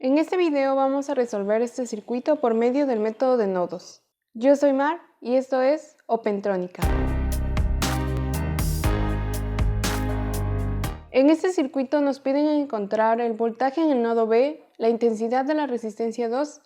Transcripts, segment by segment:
En este video vamos a resolver este circuito por medio del método de nodos. Yo soy Mar y esto es Opentrónica. En este circuito nos piden encontrar el voltaje en el nodo B, la intensidad de la resistencia 2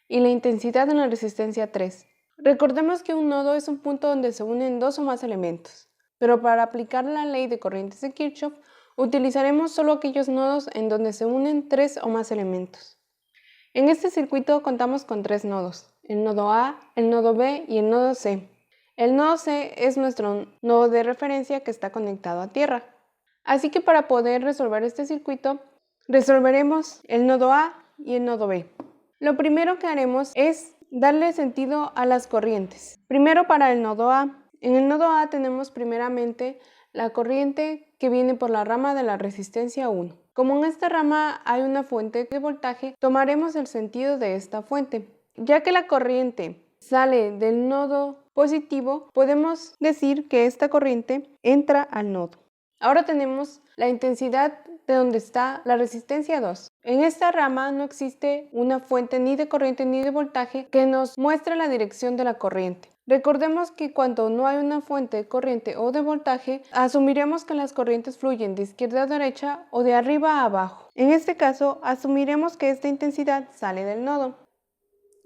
y la intensidad en la resistencia 3. Recordemos que un nodo es un punto donde se unen dos o más elementos, pero para aplicar la ley de corrientes de Kirchhoff utilizaremos solo aquellos nodos en donde se unen tres o más elementos. En este circuito contamos con tres nodos, el nodo A, el nodo B y el nodo C. El nodo C es nuestro nodo de referencia que está conectado a tierra. Así que para poder resolver este circuito, resolveremos el nodo A y el nodo B. Lo primero que haremos es darle sentido a las corrientes. Primero para el nodo A. En el nodo A tenemos primeramente la corriente que viene por la rama de la resistencia 1. Como en esta rama hay una fuente de voltaje, tomaremos el sentido de esta fuente. Ya que la corriente sale del nodo positivo, podemos decir que esta corriente entra al nodo. Ahora tenemos la intensidad de donde está la resistencia 2. En esta rama no existe una fuente ni de corriente ni de voltaje que nos muestre la dirección de la corriente. Recordemos que cuando no hay una fuente de corriente o de voltaje, asumiremos que las corrientes fluyen de izquierda a derecha o de arriba a abajo. En este caso, asumiremos que esta intensidad sale del nodo.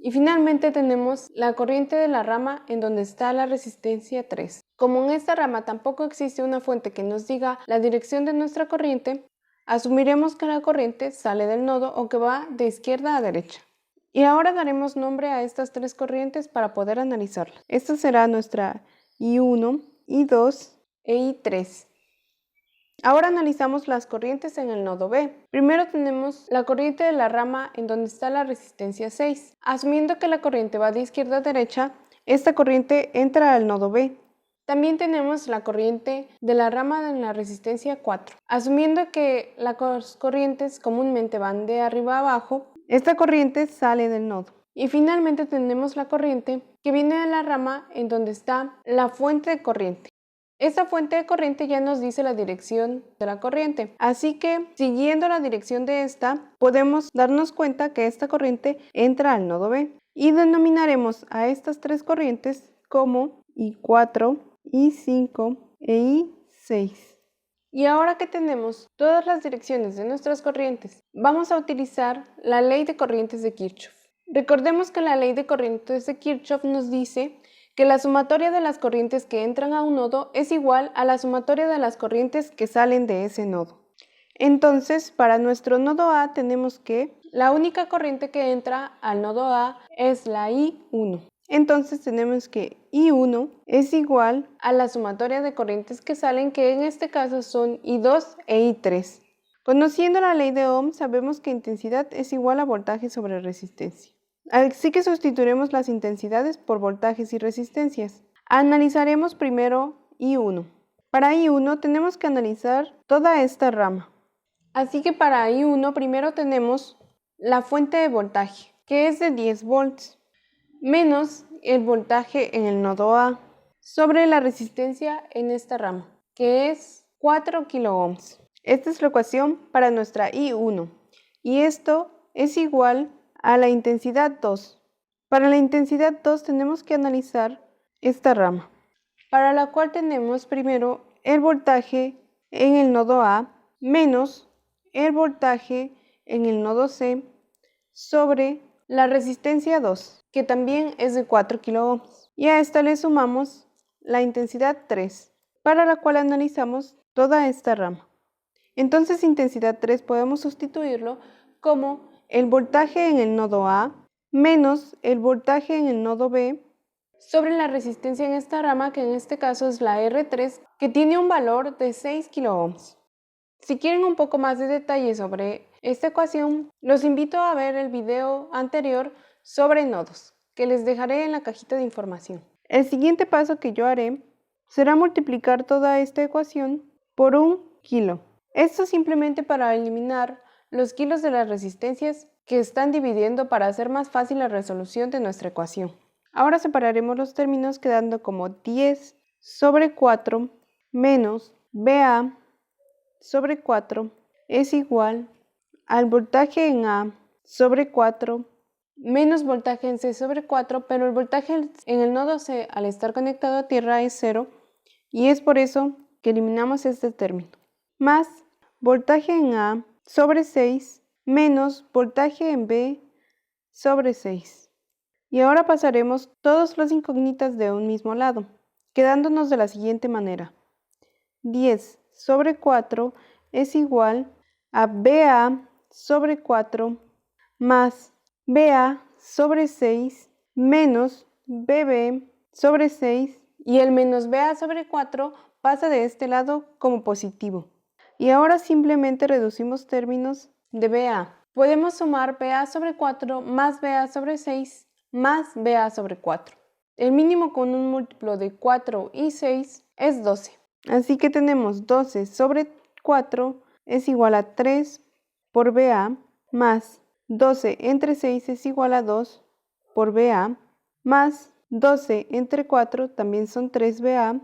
Y finalmente tenemos la corriente de la rama en donde está la resistencia 3. Como en esta rama tampoco existe una fuente que nos diga la dirección de nuestra corriente, asumiremos que la corriente sale del nodo o que va de izquierda a derecha. Y ahora daremos nombre a estas tres corrientes para poder analizarlas. Esta será nuestra I1, I2 e I3. Ahora analizamos las corrientes en el nodo B. Primero tenemos la corriente de la rama en donde está la resistencia 6. Asumiendo que la corriente va de izquierda a derecha, esta corriente entra al nodo B. También tenemos la corriente de la rama de la resistencia 4. Asumiendo que las corrientes comúnmente van de arriba a abajo, esta corriente sale del nodo. Y finalmente tenemos la corriente que viene de la rama en donde está la fuente de corriente. Esta fuente de corriente ya nos dice la dirección de la corriente, así que siguiendo la dirección de esta, podemos darnos cuenta que esta corriente entra al nodo B y denominaremos a estas tres corrientes como I4, I5 e I6. Y ahora que tenemos todas las direcciones de nuestras corrientes, vamos a utilizar la ley de corrientes de Kirchhoff. Recordemos que la ley de corrientes de Kirchhoff nos dice que la sumatoria de las corrientes que entran a un nodo es igual a la sumatoria de las corrientes que salen de ese nodo. Entonces, para nuestro nodo A tenemos que la única corriente que entra al nodo A es la I1. Entonces tenemos que I1 es igual a la sumatoria de corrientes que salen, que en este caso son I2 e I3. Conociendo la ley de Ohm, sabemos que intensidad es igual a voltaje sobre resistencia. Así que sustituiremos las intensidades por voltajes y resistencias. Analizaremos primero I1. Para I1 tenemos que analizar toda esta rama. Así que para I1 primero tenemos la fuente de voltaje, que es de 10 volts, menos el voltaje en el nodo A, sobre la resistencia en esta rama, que es 4 kiloohms. Esta es la ecuación para nuestra I1, y esto es igual a la intensidad 2. Para la intensidad 2 tenemos que analizar esta rama, para la cual tenemos primero el voltaje en el nodo A menos el voltaje en el nodo C sobre la resistencia 2, que también es de 4 kiloohms. Y a esta le sumamos la intensidad 3, para la cual analizamos toda esta rama. Entonces intensidad 3 podemos sustituirlo como el voltaje en el nodo A menos el voltaje en el nodo B sobre la resistencia en esta rama, que en este caso es la R3, que tiene un valor de 6 kiloohms. Si quieren un poco más de detalle sobre esta ecuación, los invito a ver el video anterior sobre nodos, que les dejaré en la cajita de información. El siguiente paso que yo haré será multiplicar toda esta ecuación por 1 kilo. Esto simplemente para eliminar los kilos de las resistencias que están dividiendo para hacer más fácil la resolución de nuestra ecuación. Ahora separaremos los términos quedando como 10 sobre 4 menos BA sobre 4 es igual al voltaje en A sobre 4 menos voltaje en C sobre 4, pero el voltaje en el nodo C al estar conectado a tierra es 0 y es por eso que eliminamos este término. Más voltaje en A sobre 6 menos voltaje en B sobre 6. Y ahora pasaremos todas las incógnitas de un mismo lado, quedándonos de la siguiente manera. 10 sobre 4 es igual a BA sobre 4 más BA sobre 6 menos BB sobre 6 y el menos BA sobre 4 pasa de este lado como positivo. Y ahora simplemente reducimos términos de BA. Podemos sumar BA sobre 4 más BA sobre 6 más BA sobre 4. El mínimo con un múltiplo de 4 y 6 es 12. Así que tenemos 12 sobre 4 es igual a 3 por BA más 12 entre 6 es igual a 2 por BA más 12 entre 4 también son 3BA,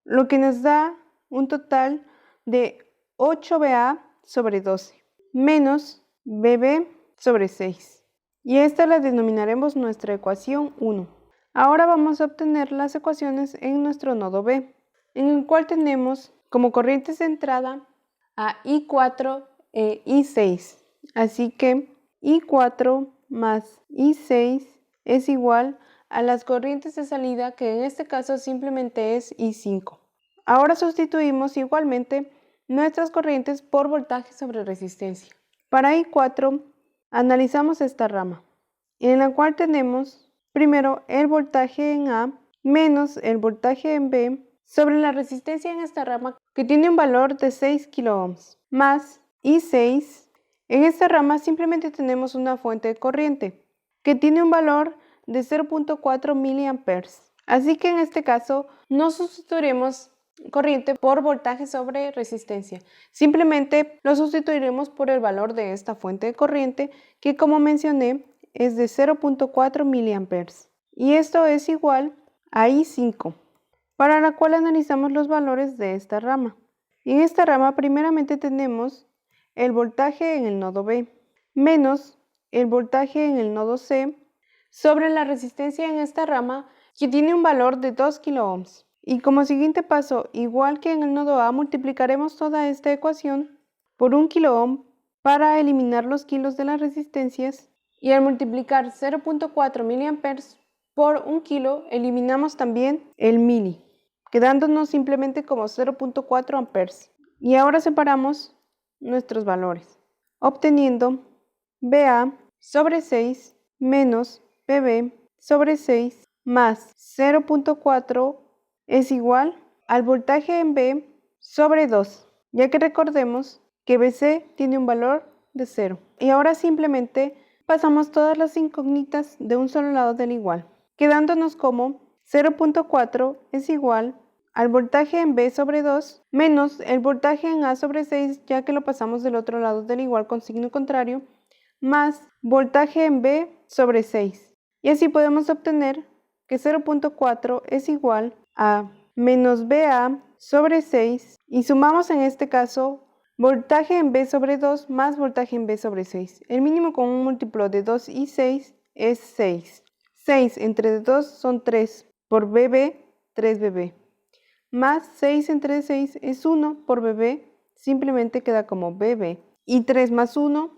lo que nos da un total de 8BA sobre 12 menos BB sobre 6. Y esta la denominaremos nuestra ecuación 1. Ahora vamos a obtener las ecuaciones en nuestro nodo B, en el cual tenemos como corrientes de entrada a I4 e I6. Así que I4 más I6 es igual a las corrientes de salida, que en este caso simplemente es I5. Ahora sustituimos igualmente nuestras corrientes por voltaje sobre resistencia. Para I4 analizamos esta rama, en la cual tenemos primero el voltaje en A menos el voltaje en B sobre la resistencia en esta rama, que tiene un valor de 6 kiloohms, más I6. En esta rama simplemente tenemos una fuente de corriente, que tiene un valor de 0.4 miliamperes. Así que en este caso no sustituiremos corriente por voltaje sobre resistencia. Simplemente lo sustituiremos por el valor de esta fuente de corriente, que como mencioné es de 0.4 miliamperes. Y esto es igual a I5, para la cual analizamos los valores de esta rama. Y en esta rama primeramente tenemos el voltaje en el nodo B menos el voltaje en el nodo C sobre la resistencia en esta rama, que tiene un valor de 2 kiloohms. Y como siguiente paso, igual que en el nodo A, multiplicaremos toda esta ecuación por 1 kiloohm para eliminar los kilos de las resistencias, y al multiplicar 0.4 miliamperes por 1 kilo eliminamos también el mili, quedándonos simplemente como 0.4 amperes. Y ahora separamos nuestros valores, obteniendo BA sobre 6 menos BB sobre 6 más 0.4 es igual al voltaje en B sobre 2, ya que recordemos que BC tiene un valor de 0. Y ahora simplemente pasamos todas las incógnitas de un solo lado del igual, quedándonos como 0.4 es igual al voltaje en B sobre 2 menos el voltaje en A sobre 6, ya que lo pasamos del otro lado del igual con signo contrario, más voltaje en B sobre 6. Y así podemos obtener que 0.4 es igual a menos BA sobre 6, y sumamos en este caso voltaje en B sobre 2 más voltaje en B sobre 6. El mínimo con un múltiplo de 2 y 6 es 6. 6 entre 2 son 3 por BB, 3BB. Más 6 entre 6 es 1 por BB, simplemente queda como BB. Y 3 más 1,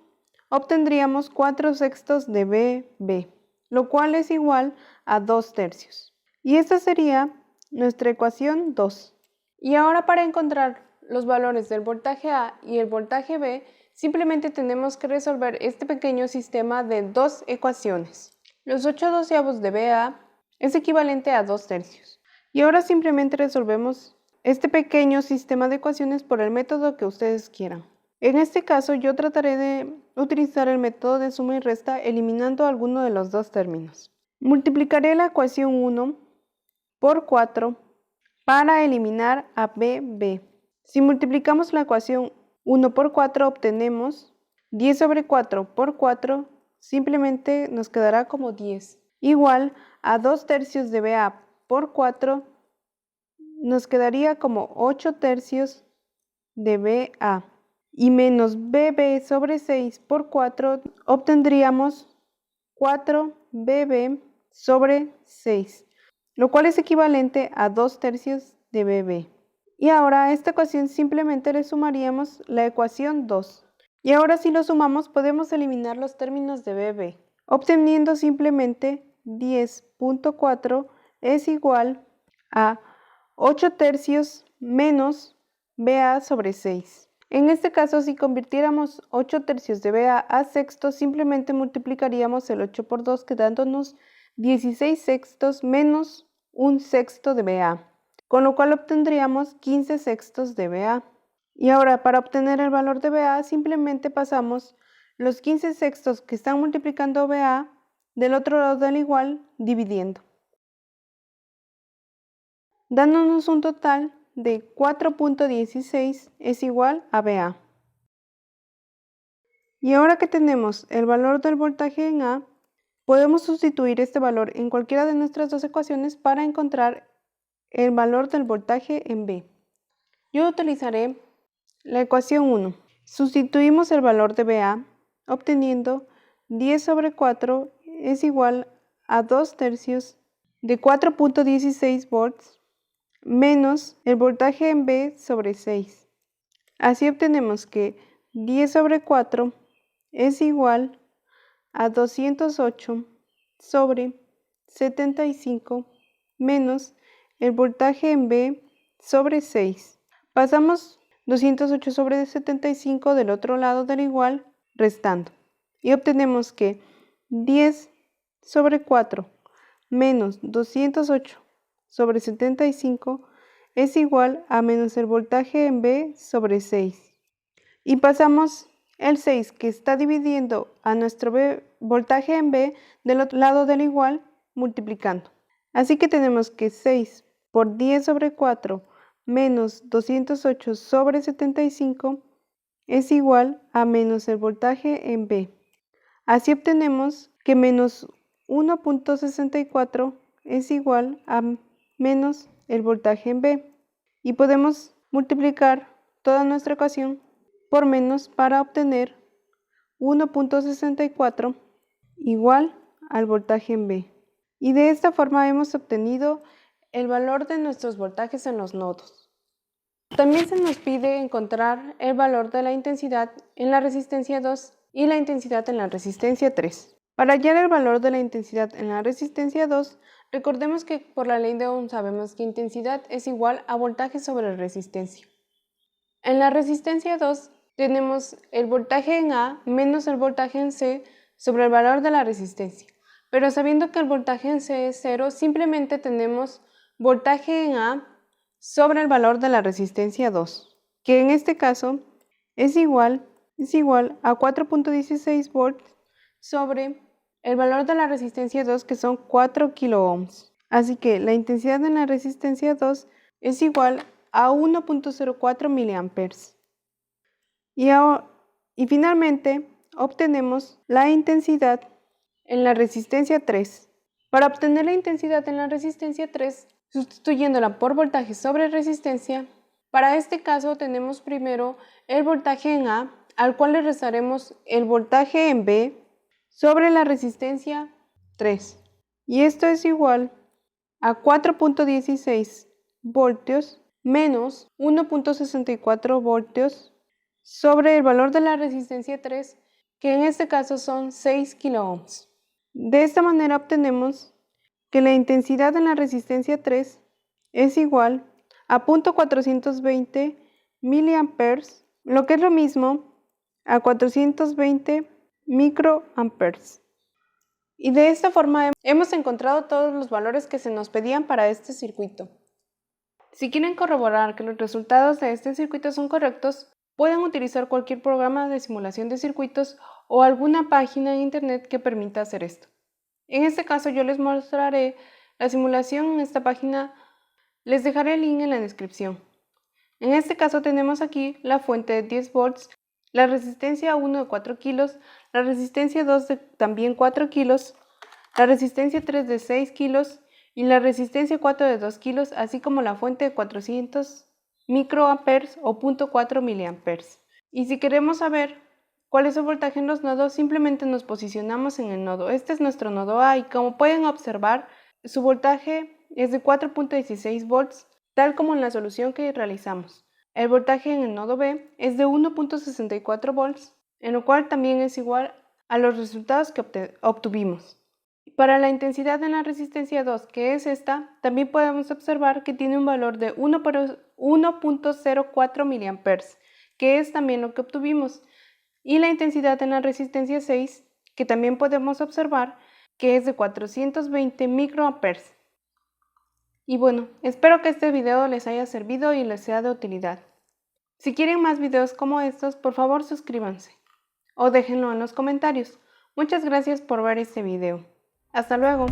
obtendríamos 4/6 de BB, lo cual es igual a 2/3. Y esta sería nuestra ecuación 2. Y ahora para encontrar los valores del voltaje A y el voltaje B, simplemente tenemos que resolver este pequeño sistema de dos ecuaciones. Los 8/12 de BA es equivalente a 2/3. Y ahora simplemente resolvemos este pequeño sistema de ecuaciones por el método que ustedes quieran. En este caso yo trataré de utilizar el método de suma y resta eliminando alguno de los dos términos. Multiplicaré la ecuación 1 por 4 para eliminar a BB. Si multiplicamos la ecuación 1 por 4 obtenemos 10 sobre 4 por 4, simplemente nos quedará como 10. Igual a 2/3 de BA por 4 nos quedaría como 8/3 de BA. y menos BB sobre 6 por 4, obtendríamos 4BB sobre 6, lo cual es equivalente a 2/3 de BB. Y ahora a esta ecuación simplemente le sumaríamos la ecuación 2. Y ahora si lo sumamos podemos eliminar los términos de BB, obteniendo simplemente 10.4 es igual a 8/3 menos BA sobre 6. En este caso, si convirtiéramos 8/3 de BA a sextos, simplemente multiplicaríamos el 8 por 2, quedándonos 16 sextos menos 1 sexto de BA, con lo cual obtendríamos 15 sextos de BA. Y ahora, para obtener el valor de BA, simplemente pasamos los 15 sextos que están multiplicando BA del otro lado del igual, dividiendo, dándonos un total de 4.16 es igual a BA. Y ahora que tenemos el valor del voltaje en A, podemos sustituir este valor en cualquiera de nuestras dos ecuaciones para encontrar el valor del voltaje en B. Yo utilizaré la ecuación 1. Sustituimos el valor de BA, obteniendo 10 sobre 4 es igual a 2/3 de 4.16 volts menos el voltaje en B sobre 6. Así obtenemos que 10 sobre 4 es igual a 208 sobre 75 menos el voltaje en B sobre 6. Pasamos 208 sobre 75 del otro lado del igual, restando. Y obtenemos que 10 sobre 4 menos 208 sobre 75 es igual a menos el voltaje en B sobre 6. Y pasamos el 6 que está dividiendo a nuestro voltaje en B del otro lado del igual, multiplicando. Así que tenemos que 6 por 10 sobre 4 menos 208 sobre 75 es igual a menos el voltaje en B. Así obtenemos que menos 1.64 es igual a menos el voltaje en B. Y podemos multiplicar toda nuestra ecuación por menos para obtener 1.64 igual al voltaje en B. Y de esta forma hemos obtenido el valor de nuestros voltajes en los nodos. También se nos pide encontrar el valor de la intensidad en la resistencia 2 y la intensidad en la resistencia 3. Para hallar el valor de la intensidad en la resistencia 2, recordemos que por la ley de Ohm sabemos que intensidad es igual a voltaje sobre resistencia. En la resistencia 2 tenemos el voltaje en A menos el voltaje en C sobre el valor de la resistencia. Pero sabiendo que el voltaje en C es 0, simplemente tenemos voltaje en A sobre el valor de la resistencia 2, que en este caso es igual a 4.16 volts sobre el valor de la resistencia 2, que son 4 kiloohms. Así que la intensidad en la resistencia 2 es igual a 1.04 miliamperes. Y finalmente obtenemos la intensidad en la resistencia 3. Para obtener la intensidad en la resistencia 3, sustituyéndola por voltaje sobre resistencia, para este caso tenemos primero el voltaje en A, al cual le restaremos el voltaje en B sobre la resistencia 3. Y esto es igual a 4.16 voltios menos 1.64 voltios sobre el valor de la resistencia 3, que en este caso son 6 kiloohms. De esta manera obtenemos que la intensidad en la resistencia 3 es igual a 0.420 miliamperes, lo que es lo mismo a 420 microamperes. Y de esta forma hemos encontrado todos los valores que se nos pedían para este circuito. Si quieren corroborar que los resultados de este circuito son correctos, pueden utilizar cualquier programa de simulación de circuitos o alguna página en internet que permita hacer esto. En este caso yo les mostraré la simulación en esta página, les dejaré el link en la descripción. En este caso tenemos aquí la fuente de 10 volts, la resistencia 1 de 4 kilos, la resistencia 2 de también 4 kilos, la resistencia 3 de 6 kilos y la resistencia 4 de 2 kilos, así como la fuente de 400 microamperes o 0.4 miliamperes. Y si queremos saber cuál es su voltaje en los nodos, simplemente nos posicionamos en el nodo. Este es nuestro nodo A y como pueden observar, su voltaje es de 4.16 volts, tal como en la solución que realizamos. El voltaje en el nodo B es de 1.64 volts, en lo cual también es igual a los resultados que obtuvimos. Para la intensidad en la resistencia 2, que es esta, también podemos observar que tiene un valor de 1.04 mA, que es también lo que obtuvimos. Y la intensidad en la resistencia 6, que también podemos observar que es de 420 microamperes. Y bueno, espero que este video les haya servido y les sea de utilidad. Si quieren más videos como estos, por favor suscríbanse o déjenlo en los comentarios. Muchas gracias por ver este video. Hasta luego.